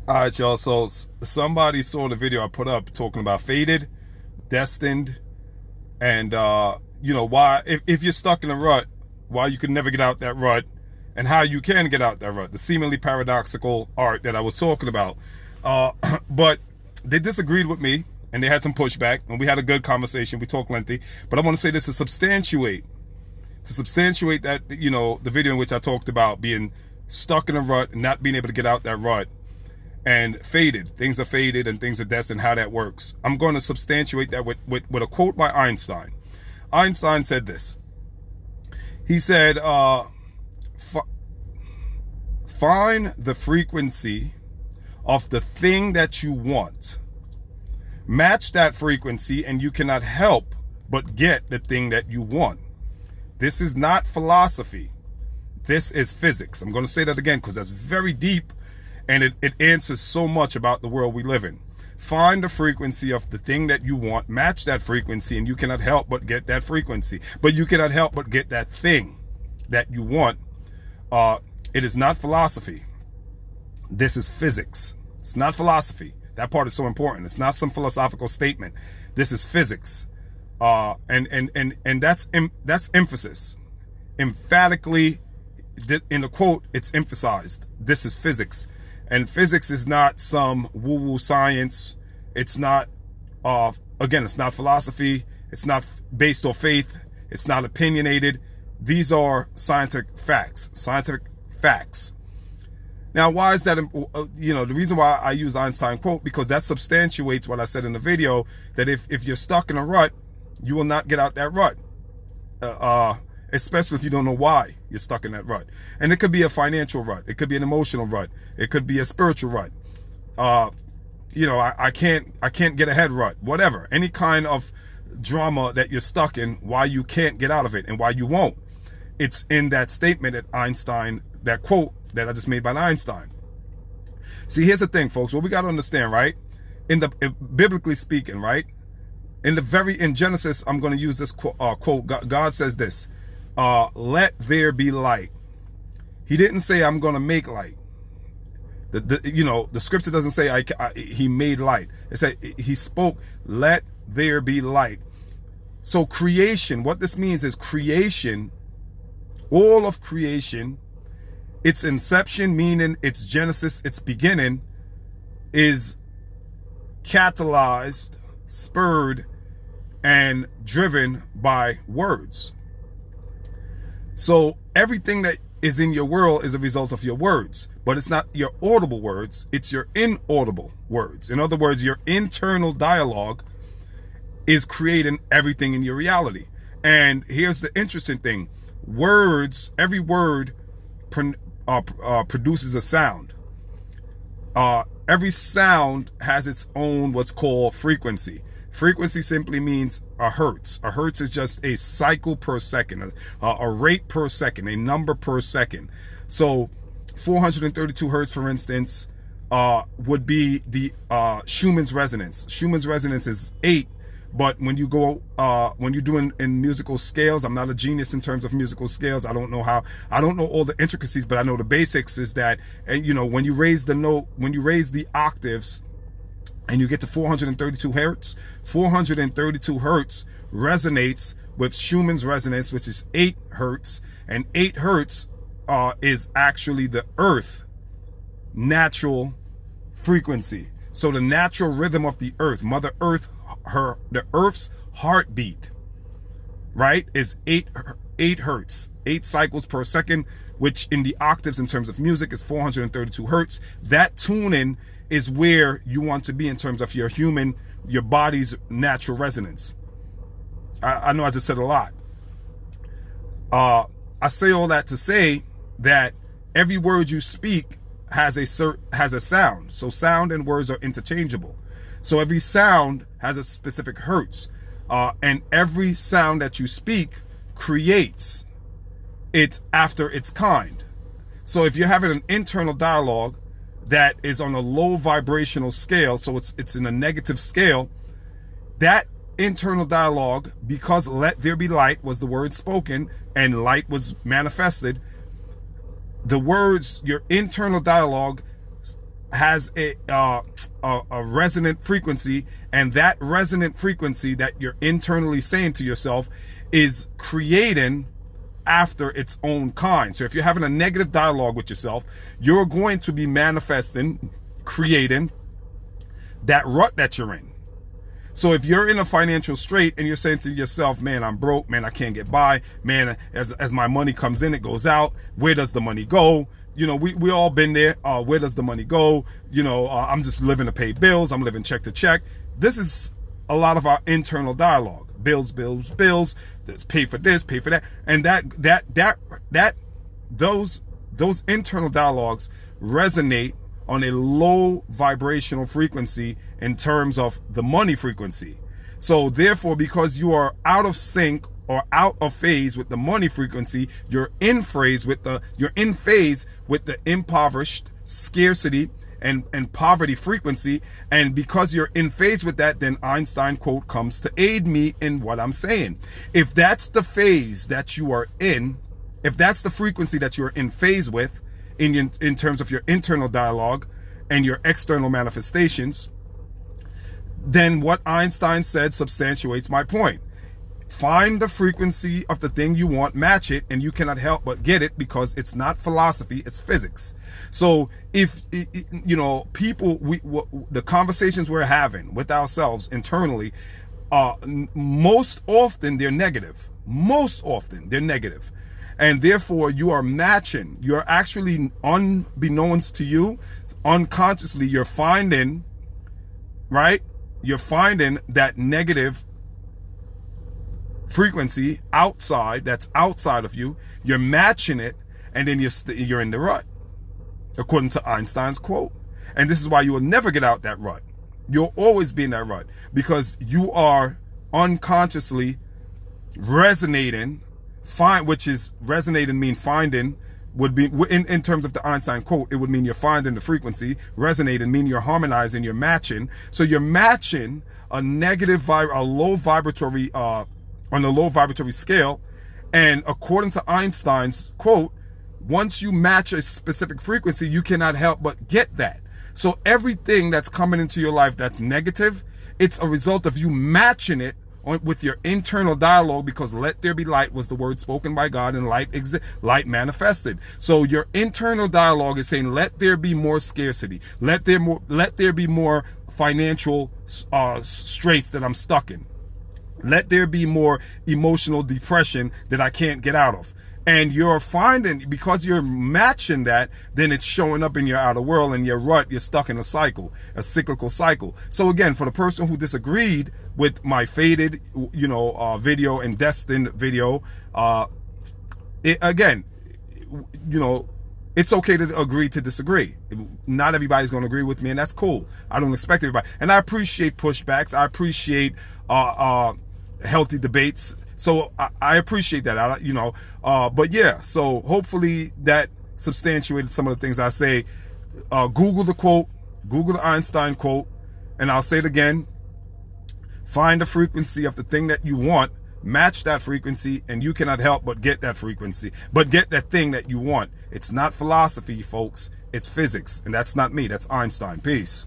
All right, y'all. So somebody saw the video I put up talking about fated, destined, and why if you're stuck in a rut, why you can never get out that rut, and how you can get out that rut. The seemingly paradoxical art that I was talking about. But they disagreed with me, and they had some pushback, and we had a good conversation. We talked lengthy, but I want to say this to substantiate that the video in which I talked about being stuck in a rut and not being able to get out that rut. And fated, things are fated and things are destined, how that works. I'm going to substantiate that with a quote by Einstein. Einstein said this. He said, find the frequency of the thing that you want. Match that frequency and you cannot help but get the thing that you want. This is not philosophy. This is physics. I'm going to say that again because that's very deep. And it answers so much about the world we live in. Find the frequency of the thing that you want, match that frequency, and you cannot help but get that frequency. But you cannot help but get that thing that you want. It is not philosophy. This is physics. It's not philosophy. That part is so important. It's not some philosophical statement. This is physics. And that's emphasis. Emphatically, in the quote, it's emphasized. This is physics. And physics is not some woo-woo science. It's not, again, it's not philosophy. It's not based on faith. It's not opinionated. These are scientific facts. Scientific facts. Now, why is that? The reason why I use Einstein quote, because that substantiates what I said in the video, that if you're stuck in a rut, you will not get out that rut. Especially if you don't know why you're stuck in that rut. And it could be a financial rut. It could be an emotional rut. It could be a spiritual rut. I can't get ahead rut. Whatever. Any kind of drama that you're stuck in, why you can't get out of it and why you won't. It's in that statement that Einstein, that quote that I just made by Einstein. See, here's the thing, folks. What we got to understand, right? Biblically speaking, right? In Genesis, I'm going to use this quote. God says this. Let there be light. He didn't say I'm going to make light. The scripture doesn't say he made light. It said he spoke, let there be light. So creation, what this means is creation, all of creation, its inception, meaning its genesis, its beginning, is catalyzed, spurred, and driven by words. So everything that is in your world is a result of your words, but it's not your audible words, it's your inaudible words. In other words, your internal dialogue is creating everything in your reality. And here's the interesting thing. Words, every word produces a sound. Every sound has its own what's called frequency. Frequency simply means a hertz. A hertz is just a cycle per second, a rate per second, a number per second. So 432 hertz, for instance, would be the Schumann's resonance. Schumann's resonance is 8, but when you go, when you're doing in musical scales, I'm not a genius in terms of musical scales. I don't know all the intricacies, but I know the basics is that, and when you raise the note, when you raise the octaves, and you get to 432 hertz, 432 hertz resonates with Schumann's resonance, which is 8 hertz, and 8 hertz is actually the Earth natural frequency. So the natural rhythm of the Earth, Mother Earth, the Earth's heartbeat, right, is 8 hertz, 8 cycles per second, which in the octaves in terms of music is 432 hertz. That tuning is where you want to be in terms of your body's natural resonance. I know I just said a lot. I say all that to say that every word you speak has a sound. So sound and words are interchangeable. So every sound has a specific hertz. And every sound that you speak creates it after its kind. So if you're having an internal dialogue that is on a low vibrational scale, so it's in a negative scale, that internal dialogue, because let there be light was the word spoken and light was manifested, the words, your internal dialogue has a resonant frequency, and that resonant frequency that you're internally saying to yourself is creating after its own kind. So if you're having a negative dialogue with yourself, you're going to be manifesting, creating that rut that you're in. So if you're in a financial strait and you're saying to yourself, man, I'm broke, man, I can't get by, man, as my money comes in, it goes out, where does the money go? You know, we all been there. Where does the money go? You know, I'm just living to pay bills. I'm living check to check. This is a lot of our internal dialogue. Bills, bills, bills. Let's pay for this, pay for that. And those internal dialogues resonate on a low vibrational frequency in terms of the money frequency. So therefore, because you are out of sync or out of phase with the money frequency, you're in phase with the impoverished, scarcity and poverty frequency. And because you're in phase with that, then Einstein quote comes to aid me in what I'm saying. If that's the phase that you are in, if that's the frequency that you're in phase with in terms of your internal dialogue and your external manifestations, then what Einstein said substantiates my point. Find the frequency of the thing you want, match it, and you cannot help but get it, because it's not philosophy, it's physics. So if, you know, people, the conversations we're having with ourselves internally, most often they're negative. Most often they're negative. And therefore you are matching, you're actually, unbeknownst to you, unconsciously, you're finding, right? You're finding that negative frequency outside, that's outside of you. You're matching it, and then you're in the rut, according to Einstein's quote. And this is why you will never get out that rut. You'll always be in that rut, because you are unconsciously resonating, which is resonating mean finding, would be in terms of the Einstein quote, it would mean you're finding the frequency. Resonating mean you're harmonizing, you're matching. So you're matching a low vibratory on the low vibratory scale. And according to Einstein's quote, once you match a specific frequency, you cannot help but get that. So everything that's coming into your life that's negative, it's a result of you matching it with your internal dialogue, because let there be light was the word spoken by God, and light manifested. So your internal dialogue is saying, let there be more scarcity. Let there be more financial straits that I'm stuck in. Let there be more emotional depression that I can't get out of. And you're finding, because you're matching that, then it's showing up in your outer world, and your rut, you're stuck in a cycle, a cyclical cycle. So again, for the person who disagreed with my faded, video and destined video, again, it's okay to agree to disagree. Not everybody's going to agree with me, and that's cool. I don't expect everybody. And I appreciate pushbacks. I appreciate healthy debates. So I appreciate that, but yeah, so hopefully that substantiated some of the things I say. Google the quote, Google the Einstein quote, and I'll say it again. Find the frequency of the thing that you want, match that frequency, and you cannot help but get that frequency, but get that thing that you want. It's not philosophy, folks. It's physics, and that's not me. That's Einstein. Peace.